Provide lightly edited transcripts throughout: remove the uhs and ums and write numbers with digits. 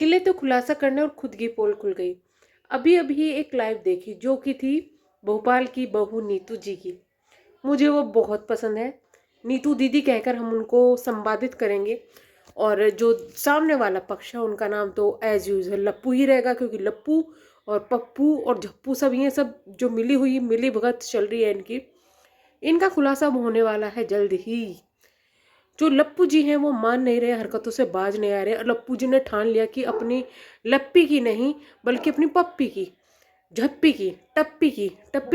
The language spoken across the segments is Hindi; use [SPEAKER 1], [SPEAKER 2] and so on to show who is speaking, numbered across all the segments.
[SPEAKER 1] किले तो खुलासा करने और खुद की पोल खुल गई। अभी अभी एक लाइव देखी जो कि थी भोपाल की बहू नीतू जी की। मुझे वो बहुत पसंद है। नीतू दीदी कहकर हम उनको संवादित करेंगे। और जो सामने वाला पक्ष है उनका नाम तो एज यूजल लप्पू ही रहेगा, क्योंकि लप्पू और पप्पू और झप्पू सब ये सब जो मिली भगत चल रही है इनकी, इनका खुलासा होने वाला है जल्द ही। जो लप्पू जी हैं वो मान नहीं रहे, हरकतों से बाज नहीं आ रहे, और लप्पू जी ने ठान लिया कि अपनी लप्पी की नहीं बल्कि अपनी पप्पी की, झप्पी की, टप्पी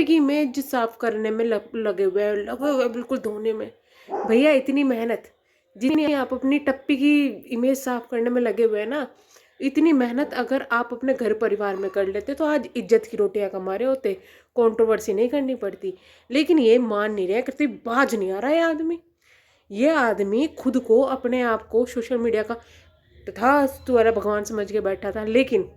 [SPEAKER 1] की इमेज साफ करने में लगे हुए बिल्कुल धोने में। भैया इतनी मेहनत जितनी आप अपनी टप्पी की इमेज साफ करने में लगे हुए हैं ना, इतनी मेहनत अगर आप अपने घर परिवार में कर लेते तो आज इज्जत की रोटियां कमा रहे होते, कंट्रोवर्सी नहीं करनी पड़ती। लेकिन ये मान नहीं रहे, करते बाज नहीं आ रहा है आदमी। ये आदमी खुद को अपने आप को सोशल मीडिया का तथास्तु वाला भगवान समझ के बैठा था, लेकिन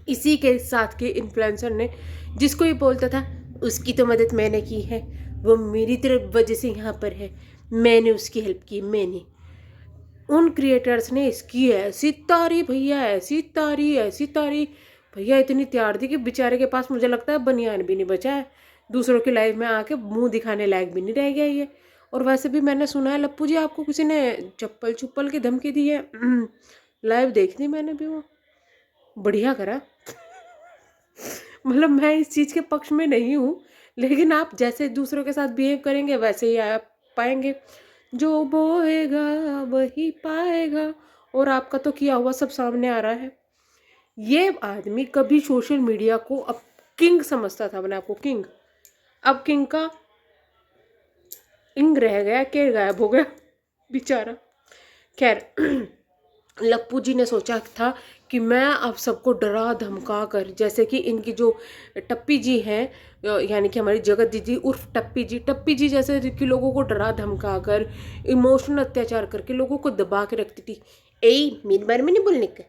[SPEAKER 1] इसी के साथ के इन्फ्लुएंसर ने जिसको ये बोलता था उसकी तो मदद मैंने की है, वो मेरी तरफ वजह से यहाँ पर है, मैंने उसकी हेल्प की, मैंने उन क्रिएटर्स ने इसकी ऐसी तारी भैया, ऐसी तारी भैया, इतनी त्यार दी कि बेचारे के पास मुझे लगता है बनियान भी नहीं बचा है। दूसरों की लाइफ में आके मुंह दिखाने लायक भी नहीं रह गया ये। और वैसे भी मैंने सुना है लप्पू जी आपको किसी ने चप्पल चुप्पल की धमकी दी है। लाइव देखनी मैंने भी वो, बढ़िया करा। मतलब मैं इस चीज़ के पक्ष में नहीं हूँ, लेकिन आप जैसे दूसरों के साथ बिहेव करेंगे वैसे ही आप पाएंगे। जो बोएगा वही पाएगा। और आपका तो किया हुआ सब सामने आ रहा है। ये आदमी कभी सोशल मीडिया को अब किंग समझता था अपने आप को, किंग। अब किंग का इंग रह गया, के गायब हो गया बेचारा। खैर, लप्पू जी ने सोचा था कि मैं अब सबको डरा धमका कर, जैसे कि इनकी जो टप्पी जी हैं, यानी कि हमारी जगत दीदी उर्फ टप्पी जी जैसे कि लोगों को डरा धमका कर, इमोशनल अत्याचार करके लोगों को दबा के रखती थी। मेरे बारे में नहीं बोलने का,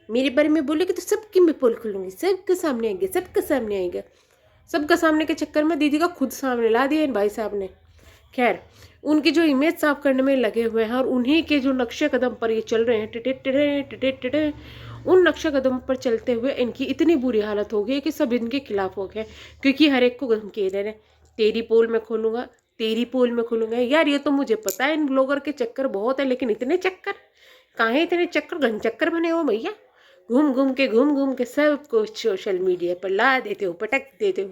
[SPEAKER 1] मेरे बारे में बोलेगे तो सबकी मैं पोल खोलूंगी, सबके सामने आएंगे, सबके सामने आएगा। सबका सामने के चक्कर में दीदी का खुद सामने ला दिया इन भाई साहब ने। खैर, उनकी जो इमेज साफ करने में लगे हुए हैं और उन्हीं के जो नक्शे कदम पर ये चल रहे हैं, टिटे टिटे टिटे टिटे, उन नक्शे कदम पर चलते हुए इनकी इतनी बुरी हालत हो गई कि सब इनके खिलाफ हो गए, क्योंकि हर एक को धमकी दे रहे, तेरी पोल में खोलूंगा, तेरी पोल में खोलूंगा। यार ये तो मुझे पता है इन ब्लॉगर के चक्कर बहुत है, लेकिन इतने चक्कर काहे, इतने चक्कर घन चक्कर बने हो भैया। घूम घूम के सब कुछ सोशल मीडिया पर ला देते हो, पटक देते हो।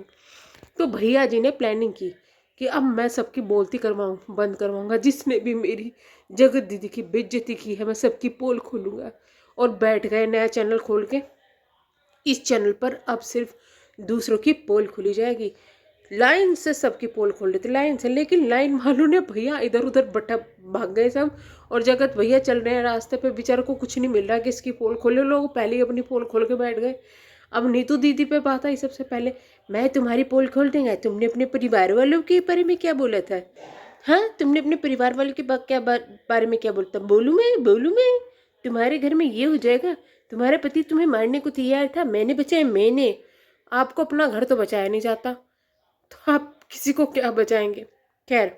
[SPEAKER 1] तो भैया जी ने प्लानिंग की कि अब मैं सबकी बोलती करवाऊँ, बंद करवाऊँगा। जिसने भी मेरी जगत दीदी की बेइज्जती की है मैं सबकी पोल खोलूँगा। और बैठ गए नया चैनल खोल के। इस चैनल पर अब सिर्फ दूसरों की पोल खुली जाएगी। लाइन से सबकी पोल खोल लेते, लाइन से। लेकिन लाइन वालों ने भैया इधर उधर बटा भाग गए सब। और जगत भैया चल रहे हैं रास्ते पे, बेचारों को कुछ नहीं मिल रहा कि इसकी पोल खोले। लोग पहले ही अपनी पोल खोल के बैठ गए। अब नीतू दीदी पे बात आई सबसे पहले, मैं तुम्हारी पोल खोल दूंगा, तुमने अपने परिवार वालों के बारे में क्या बोला था? हाँ, तुमने अपने परिवार वालों के बारे में क्या बोलता? बोलूँ मैं, तुम्हारे घर में ये हो जाएगा, तुम्हारा पति तुम्हें मारने को तैयार था, मैंने बचाया, मैंने। आपको अपना घर तो बचाया नहीं जाता, तो आप किसी को क्या बचाएंगे? खैर,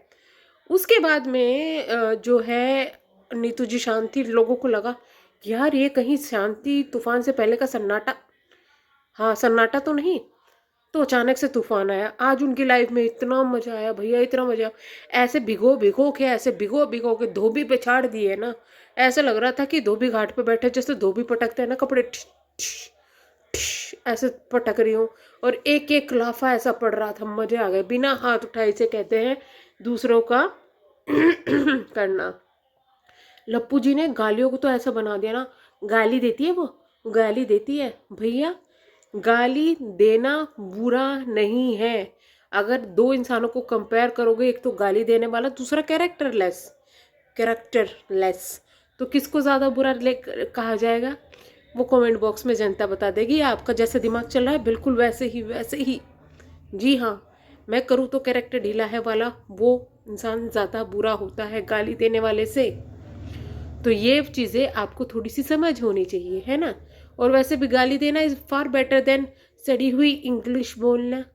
[SPEAKER 1] उसके बाद में जो है नीतू जी शांत थी। लोगों को लगा यार ये कहीं शांति तूफान से पहले का सन्नाटा, हाँ सन्नाटा तो नहीं। तो अचानक से तूफान आया। आज उनकी लाइफ में इतना मजा आया भैया, इतना मजा। ऐसे भिगो भिगो के धोबी पे छाड़ दिए ना, ऐसा लग रहा था कि धोबी घाट पे बैठे, जैसे धोबी पटकते हैं ना कपड़े, ठिश, ठिश, ठिश, ऐसे पटक रही हूँ। और एक एक लाफा ऐसा पड़ रहा था, मजे आ गए। बिना हाथ उठाए से कहते हैं दूसरों का करना। लप्पू जी ने गालियों को तो ऐसा बना दिया ना, गाली देती है वो, गाली देती है भैया। गाली देना बुरा नहीं है। अगर दो इंसानों को कंपेयर करोगे, एक तो गाली देने वाला, दूसरा कैरेक्टरलेस, तो किसको ज़्यादा बुरा कहा जाएगा? वो कमेंट बॉक्स में जनता बता देगी। आपका जैसे दिमाग चल रहा है बिल्कुल वैसे ही। जी हाँ, मैं करूँ तो कैरेक्टर ढीला है वाला वो इंसान ज़्यादा बुरा होता है गाली देने वाले से। तो ये चीज़ें आपको थोड़ी सी समझ होनी चाहिए, है ना? और वैसे भी गाली देना इज़ फार बेटर देन सड़ी हुई इंग्लिश बोलना।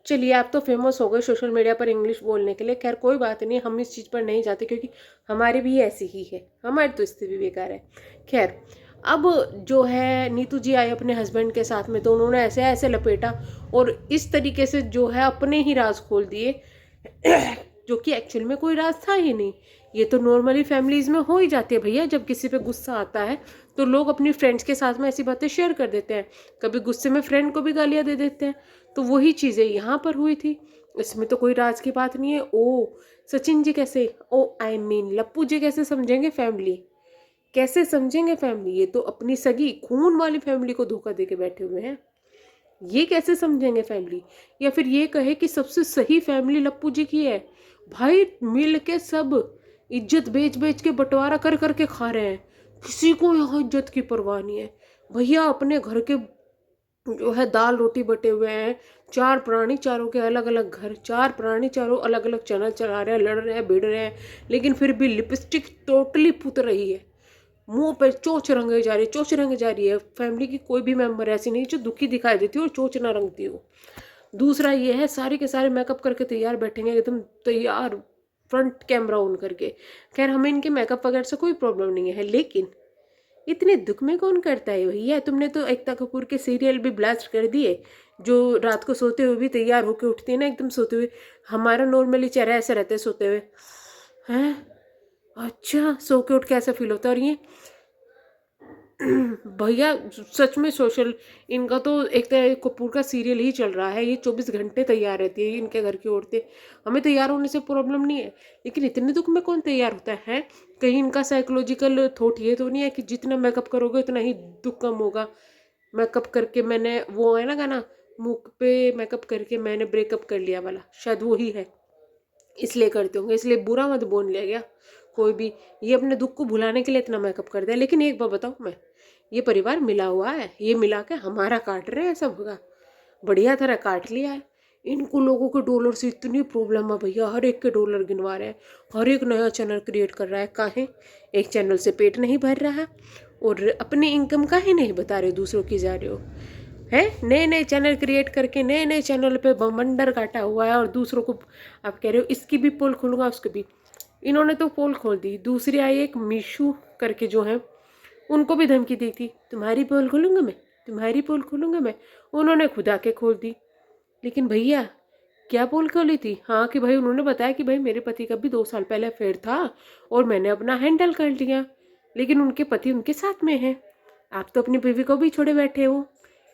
[SPEAKER 1] चलिए, आप तो फेमस हो गए सोशल मीडिया पर इंग्लिश बोलने के लिए। खैर कोई बात नहीं, हम इस चीज़ पर नहीं जाते क्योंकि हमारी भी ऐसी ही है, हमारी तो स्थिति भी बेकार है। खैर, अब जो है नीतू जी आई अपने हस्बैंड के साथ में, तो उन्होंने ऐसे ऐसे लपेटा और इस तरीके से जो है अपने ही राज खोल दिए जो कि एक्चुअल में कोई राज था ही नहीं। ये तो नॉर्मली फैमिलीज में हो ही जाती है भैया, जब किसी पे गुस्सा आता है तो लोग अपनी फ्रेंड्स के साथ में ऐसी बातें शेयर कर देते हैं, कभी गुस्से में फ्रेंड को भी गालियां दे देते हैं। तो वही चीज़ें यहाँ पर हुई थी, इसमें तो कोई राज की बात नहीं है। ओ सचिन जी कैसे, ओ आई मीन लप्पू जी कैसे समझेंगे फैमिली, कैसे समझेंगे फैमिली? ये तो अपनी सगी खून वाली फैमिली को धोखा दे के बैठे हुए हैं, ये कैसे समझेंगे फैमिली? या फिर ये कहे कि सबसे सही फैमिली लप्पू जी की है, भाई मिल के सब इज्जत बेच बेच के बंटवारा कर करके खा रहे हैं, किसी को यहाँ इज्जत की परवाह नहीं है भैया। अपने घर के जो है दाल रोटी बटे हुए हैं, चार प्राणी चारों के अलग अलग घर, चार प्राणी चारों अलग अलग चैनल चला रहे हैं, लड़ रहे हैं, भिड़ रहे हैं, लेकिन फिर भी लिपस्टिक टोटली पुत रही है, मुंह पर चोच रंगे जा रही है, चोच रंगे जा रही है। फैमिली की कोई भी मेंबर ऐसी नहीं जो दुखी दिखाई देती हो और चोच ना रंगती हो। दूसरा ये है, सारे के सारे मेकअप करके तैयार बैठेंगे एकदम तैयार, फ्रंट कैमरा ऑन करके। खैर हमें इनके मेकअप वगैरह से कोई प्रॉब्लम नहीं है, लेकिन इतने दुख में कौन करता है भैया? तुमने तो एकता कपूर के सीरियल भी ब्लास्ट कर दिए, जो रात को सोते हुए भी तैयार होकर उठती है ना एकदम सोते हुए। हमारा नॉर्मली चेहरा ऐसे रहता है सोते हुए, हैं अच्छा सो के उठ के ऐसा फील होता है। और ये भैया सच में सोशल, इनका तो एक कपूर का सीरियल ही चल रहा है, ये 24 घंटे तैयार रहती है इनके घर की औरतें। हमें तैयार होने से प्रॉब्लम नहीं है, लेकिन इतने दुख में कौन तैयार होता है? कहीं इनका साइकोलॉजिकल थॉट ये तो नहीं है कि जितना मेकअप करोगे उतना ही दुख कम होगा? मेकअप करके मैंने, वो है ना गाना, मुख पे मेकअप करके मैंने ब्रेकअप कर लिया वाला, शायद वो ही है, इसलिए करते होंगे। इसलिए बुरा मत बोल लिया गया कोई भी, ये अपने दुख को भुलाने के लिए इतना मेकअप करता है। लेकिन एक बात बताऊँ मैं, ये परिवार मिला हुआ है, ये मिला के हमारा काट रहे हैं सब का, बढ़िया तरह काट लिया है। इनको लोगों के डॉलर से इतनी प्रॉब्लम है भैया, हर एक के डॉलर गिनवा रहे हैं, हर एक नया चैनल क्रिएट कर रहा है। काहे एक चैनल से पेट नहीं भर रहा है, और अपनी इनकम काहे नहीं बता रहे, दूसरों की जा रहे हो है? नए नए चैनल क्रिएट करके नए नए चैनल पे बमंडर काटा हुआ है, और दूसरों को आप कह रहे हो इसकी भी पोल खोलूंगा उसकी भी। इन्होंने तो पोल खोल दी। दूसरी आई एक मीशू करके जो है, उनको भी धमकी दी थी, तुम्हारी पोल खोलूंगा मैं, तुम्हारी पोल खोलूंगा मैं। उन्होंने खुद आके खोल दी। लेकिन भैया क्या पोल खोली थी? हाँ कि भाई उन्होंने बताया कि भाई मेरे पति का भी 2 साल पहले अफेयर था और मैंने अपना हैंडल कर लिया, लेकिन उनके पति उनके साथ में है, आप तो अपनी बीवी को भी छोड़े बैठे हो।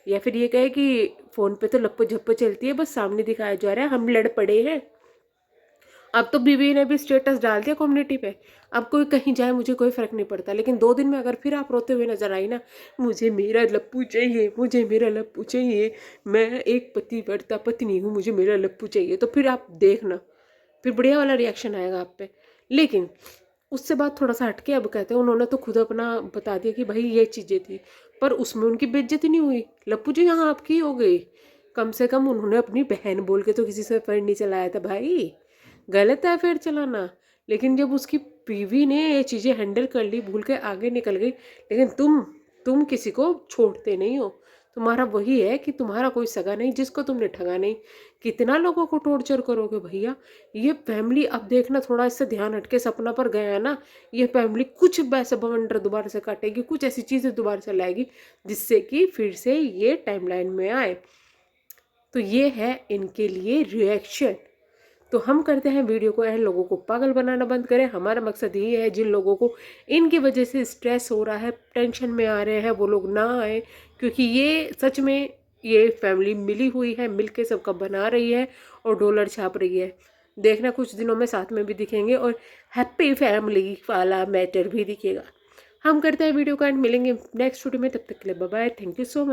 [SPEAKER 1] या फिर ये कहे कि फ़ोन पे तो लप्पो झप्पो चलती है, बस सामने दिखाया जा रहा है हम लड़ पड़े हैं। अब तो बीवी ने भी स्टेटस डाल दिया कम्युनिटी पे, अब कोई कहीं जाए मुझे कोई फ़र्क नहीं पड़ता। लेकिन 2 दिन में अगर फिर आप रोते हुए नजर आई ना, मुझे मेरा लप्पू चाहिए, मुझे मेरा लप्पू चाहिए, मैं एक पतिव्रता पत्नी हूँ, मुझे मेरा लप्पू चाहिए, तो फिर आप देखना, फिर बढ़िया वाला रिएक्शन आएगा आप पे। लेकिन उससे बात थोड़ा सा हटके अब कहते हैं, उन्होंने तो खुद अपना बता दिया कि भाई ये चीज़ें थी, पर उसमें उनकी बेइज्जती नहीं हुई। लप्पू जी यहाँ आपकी हो गई, कम से कम उन्होंने अपनी बहन बोल के तो किसी से अफेयर नहीं चलाया था भाई, गलत है अफेयर चलाना। लेकिन जब उसकी बीवी ने ये चीज़ें हैंडल कर ली, भूल के आगे निकल गई। लेकिन तुम किसी को छोड़ते नहीं हो, तुम्हारा वही है कि तुम्हारा कोई सगा नहीं जिसको तुमने ठगा नहीं। कितना लोगों को टॉर्चर करोगे भैया? ये फैमिली अब देखना, थोड़ा इससे ध्यान हटके सपना पर गया है ना, ये फैमिली कुछ वैसा बवंडर दोबारा से काटेगी, कुछ ऐसी चीज़ें दोबारा से लाएगी जिससे कि फिर से ये टाइमलाइन में आए। तो ये है इनके लिए रिएक्शन। तो हम करते हैं वीडियो को एंड, लोगों को पागल बनाना बंद करें। हमारा मकसद ये है जिन लोगों को इनकी वजह से स्ट्रेस हो रहा है, टेंशन में आ रहे हैं, वो लोग ना आए, क्योंकि ये सच में ये फैमिली मिली हुई है, मिल के सबका बना रही है और डॉलर छाप रही है। देखना कुछ दिनों में साथ में भी दिखेंगे और हैप्पी फैमिली वाला मैटर भी दिखेगा। हम करते हैं वीडियो का एंड, मिलेंगे नेक्स्ट वीडियो में, तब तक के लिए bye bye, thank you so much.